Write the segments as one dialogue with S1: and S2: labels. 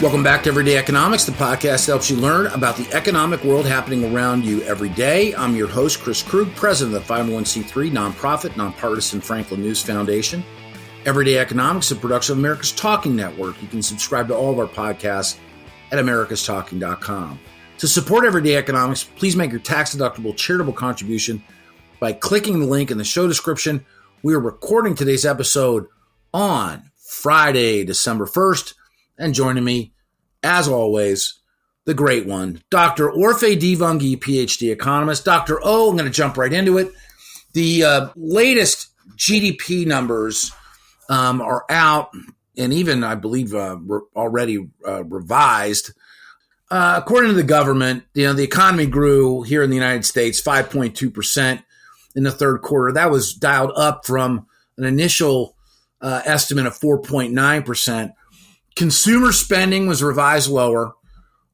S1: Welcome back to Everyday Economics, the podcast that helps you learn about the economic world happening around you every day. I'm your host, Chris Krug, president of the 501c3 nonprofit, nonpartisan Franklin News Foundation. Everyday Economics is a production of America's Talking Network. You can subscribe to all of our podcasts at americastalking.com. To support Everyday Economics, please make your tax-deductible charitable contribution by clicking the link in the show description. We are recording today's episode on Friday, December 1st, and joining me, as always, the great one, Dr. Orphe Divounguy, PhD economist. Dr. O, I'm going to jump right into it. The latest GDP numbers are out, and even, I believe, already revised. According to the government, the economy grew here in the United States 5.2% in the third quarter. That was dialed up from an initial estimate of 4.9%. Consumer spending was revised lower.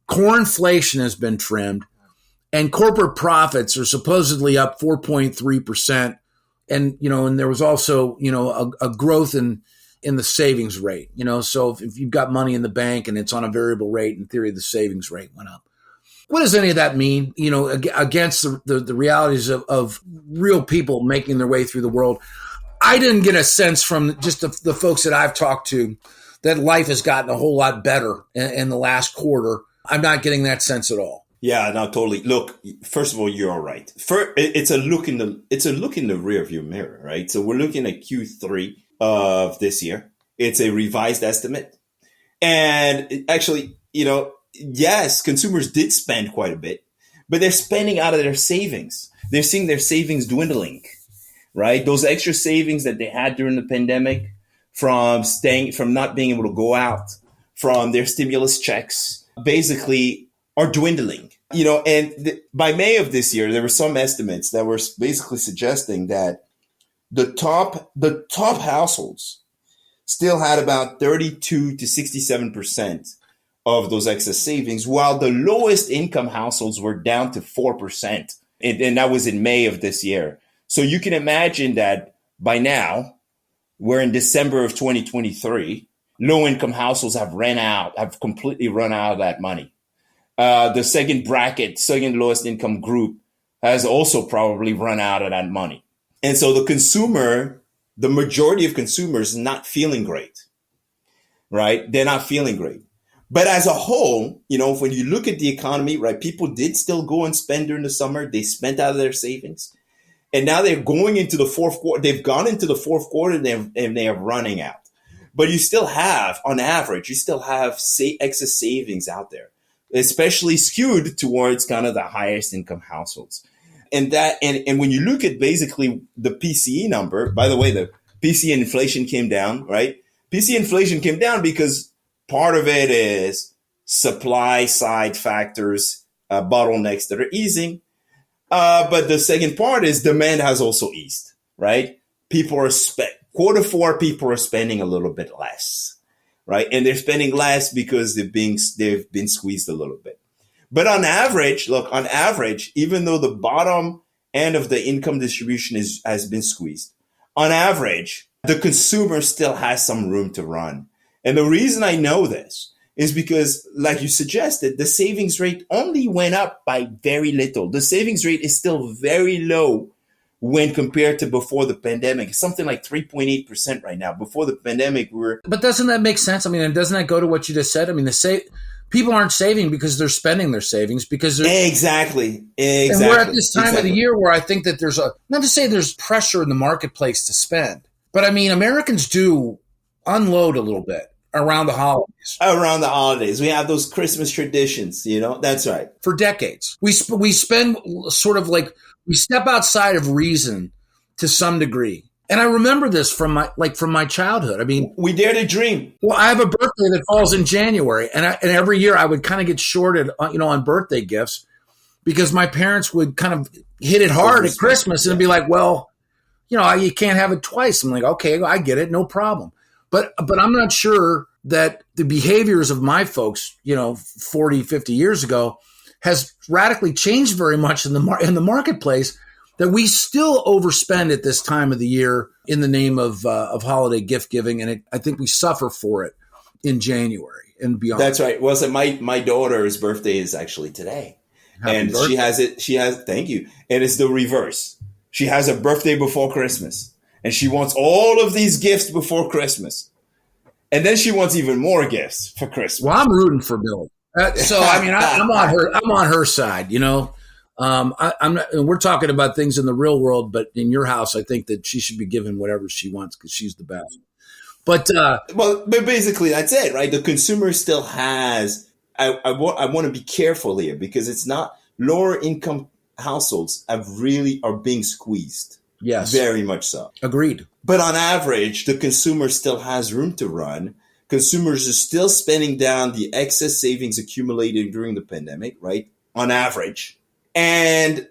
S1: Core inflation has been trimmed, and corporate profits are supposedly up 4.3%. And there was also a growth in the savings rate. So if you've got money in the bank and it's on a variable rate, in theory, the savings rate went up. What does any of that mean? Against the realities of real people making their way through the world. I didn't get a sense from just the folks that I've talked to that life has gotten a whole lot better in the last quarter. I'm not getting that sense at all.
S2: Yeah, no, totally. Look, first of all, you're all right. It's a look in the rearview mirror, right? So we're looking at Q3 of this year. It's a revised estimate, and actually, yes, consumers did spend quite a bit, but they're spending out of their savings. They're seeing their savings dwindling, right? Those extra savings that they had during the pandemic, from not being able to go out, from their stimulus checks, basically are dwindling. By May of this year, there were some estimates that were basically suggesting that the top households still had about 32 to 67% of those excess savings, while the lowest income households were down to 4%. And that was in May of this year. So you can imagine that by now, we're in December of 2023, low-income households have completely run out of that money. The second lowest income group has also probably run out of that money. And so the majority of consumers not feeling great, right? They're not feeling great. But as a whole, when you look at the economy, right, people did still go and spend during the summer. They spent out of their savings. And now they're going into the fourth quarter. They've gone into the fourth quarter and they are running out. But you still have, on average, excess savings out there, especially skewed towards kind of the highest income households. And when you look at basically the PCE number, by the way, the PCE inflation came down, right? PCE inflation came down because part of it is supply side factors, bottlenecks that are easing. But the second part is demand has also eased, right? Quarter four, people are spending a little bit less, right? And they're spending less because they've been squeezed a little bit. But on average, even though the bottom end of the income distribution has been squeezed, on average, the consumer still has some room to run. And the reason I know this is because, like you suggested, the savings rate only went up by very little. The savings rate is still very low when compared to before the pandemic. It's something like 3.8% right now. Before the pandemic,
S1: But doesn't that make sense? I mean, and doesn't that go to what you just said? I mean, people aren't saving because they're spending their savings because they're...
S2: Exactly.
S1: And we're at this time of the year where I think that not to say there's pressure in the marketplace to spend, but I mean, Americans do unload a little bit around the holidays. We have those Christmas traditions, that's right. For decades. We spend sort of like, we step outside of reason to some degree. And I remember this from my childhood. I mean,
S2: we dare to dream.
S1: Well, I have a birthday that falls in January, and every year I would kind of get shorted, on birthday gifts because my parents would kind of hit it hard at Christmas and be like, well, you can't have it twice. I'm like, okay, I get it. No problem. But I'm not sure that the behaviors of my folks, 40, 50 years ago has radically changed very much in the marketplace, that we still overspend at this time of the year in the name of holiday gift giving. And I think we suffer for it. in January and beyond.
S2: That's right. Well, so my daughter's birthday is actually today.
S1: Happy birthday.
S2: She has, thank you. And it's the reverse. She has a birthday before Christmas and she wants all of these gifts before Christmas. And then she wants even more gifts for Christmas.
S1: Well, I'm rooting for Billy. So, I mean, I'm on her side, you know. I'm not, and we're talking about things in the real world, but in your house, I think that she should be given whatever she wants because she's the best. But
S2: basically that's it, right? The consumer still has. I want to be careful here because it's not lower income households are being squeezed.
S1: Yes,
S2: very much so.
S1: Agreed.
S2: But on average, the consumer still has room to run. Consumers are still spending down the excess savings accumulated during the pandemic, right? On average. And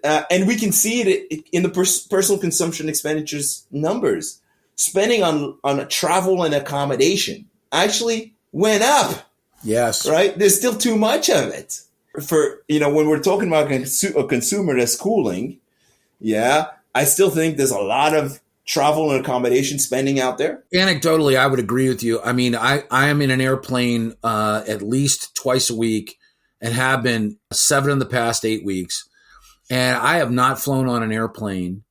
S2: we can see it in the personal consumption expenditures numbers. Spending on travel and accommodation actually went up.
S1: Yes.
S2: Right? There's still too much of it. For, when we're talking about a consumer that's cooling, I still think there's a lot of travel and accommodation spending out there.
S1: Anecdotally, I would agree with you. I mean, I am in an airplane at least twice a week and have been 7 of the past 8 weeks. And I have not flown on an airplane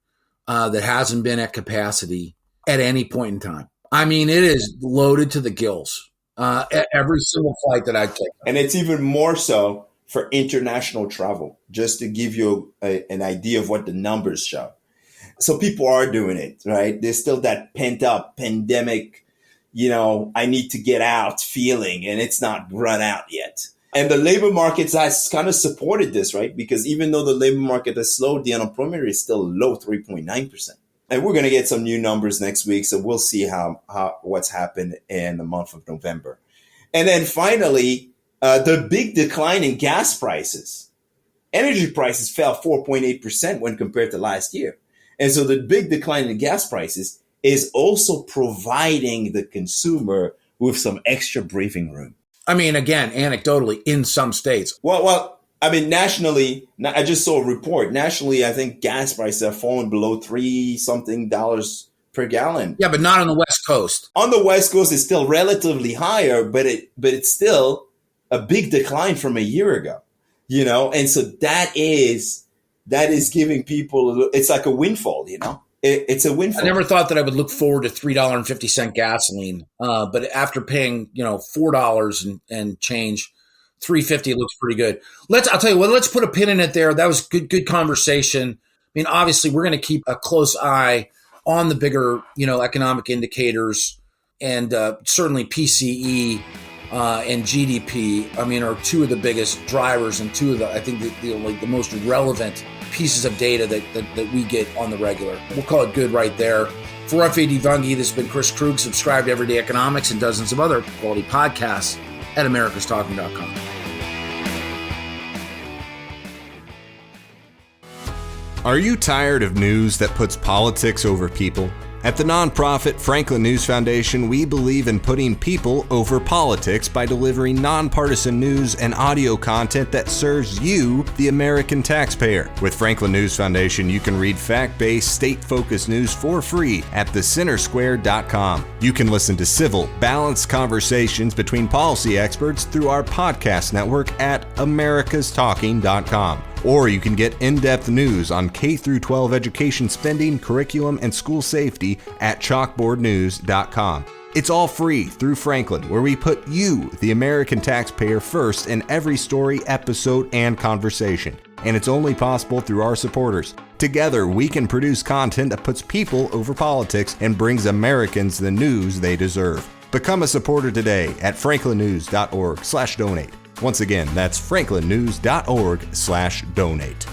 S1: that hasn't been at capacity at any point in time. I mean, it is loaded to the gills. Every single flight that I take.
S2: And it's even more so for international travel, just to give you an idea of what the numbers show. So people are doing it, right? There's still that pent up pandemic, I need to get out feeling, and it's not run out yet. And the labor market has kind of supported this, right? Because even though the labor market has slowed, the unemployment rate is still low, 3.9%. And we're going to get some new numbers next week. So we'll see how what's happened in the month of November. And then finally, the big decline in gas prices. Energy prices fell 4.8% when compared to last year. And so the big decline in gas prices is also providing the consumer with some extra breathing room.
S1: I mean, again, anecdotally, in some states.
S2: Well, I mean, nationally, I just saw a report. Nationally, I think gas prices have fallen below $3-something per gallon.
S1: Yeah, but not on the West Coast.
S2: On the West Coast, it's still relatively higher, but it's still a big decline from a year ago. And so that is giving people, it's like a windfall, It's a windfall.
S1: I never thought that I would look forward to $3.50 gasoline, but after paying $4 and change, $3.50 looks pretty good. I'll tell you what. Let's put a pin in it there. That was good conversation. I mean, obviously, we're going to keep a close eye on the bigger economic indicators, and certainly PCE and GDP. I mean, are two of the biggest drivers and two of the the most relevant pieces of data that we get on the regular. We'll call it good right there. For Orphe Divounguy, this has been Chris Krug. Subscribe to Everyday Economics and dozens of other quality podcasts at americastalking.com.
S3: Are you tired of news that puts politics over people? At the nonprofit Franklin News Foundation, we believe in putting people over politics by delivering nonpartisan news and audio content that serves you, the American taxpayer. With Franklin News Foundation, you can read fact-based, state-focused news for free at thecentersquare.com. You can listen to civil, balanced conversations between policy experts through our podcast network at americastalking.com. Or you can get in-depth news on K-12 education spending, curriculum, and school safety at chalkboardnews.com. It's all free through Franklin, where we put you, the American taxpayer, first in every story, episode, and conversation. And it's only possible through our supporters. Together, we can produce content that puts people over politics and brings Americans the news they deserve. Become a supporter today at franklinnews.org/donate. Once again, that's franklinnews.org/donate.